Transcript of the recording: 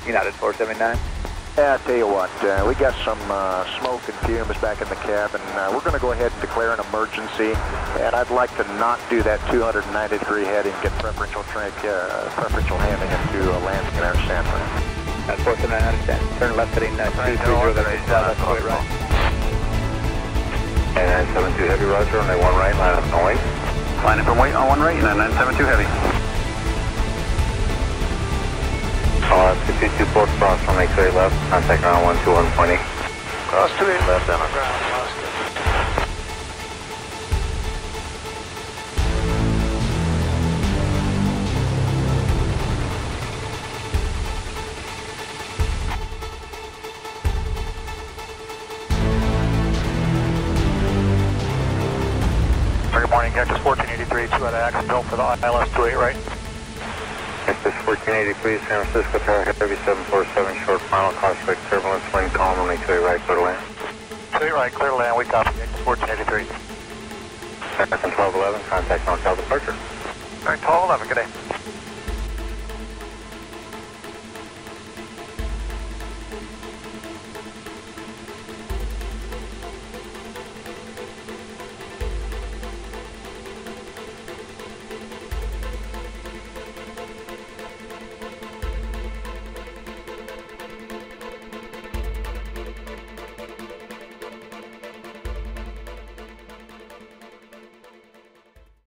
United 479. Yeah, I tell you what, we got some smoke and fumes back in the cabin. We're going to go ahead and declare an emergency, and I'd like to not do that 290-degree heading, get preferential handling into Lansing and Sanford. 479, I understand. Turn left heading 230, that's way right. And 972 heavy, roger, runway 1 right, line up and wait. Line up and wait on 1 right, and 972 heavy. 222 port cross, runway 28 left, contact ground 121.8. Cross 28 left on our ground, lost it. Good morning, Cactus 1483, 2 out of Axonville for the ILS 28 right. Cactus 1483, San Francisco Tower, heavy 747, short final, cross-break turbulence, wind calm, runway 28 right, clear to land. 28 right, clear to land, we copy, Cactus 1483. American 1211, contact NorCal departure. Alright, 1211, good day.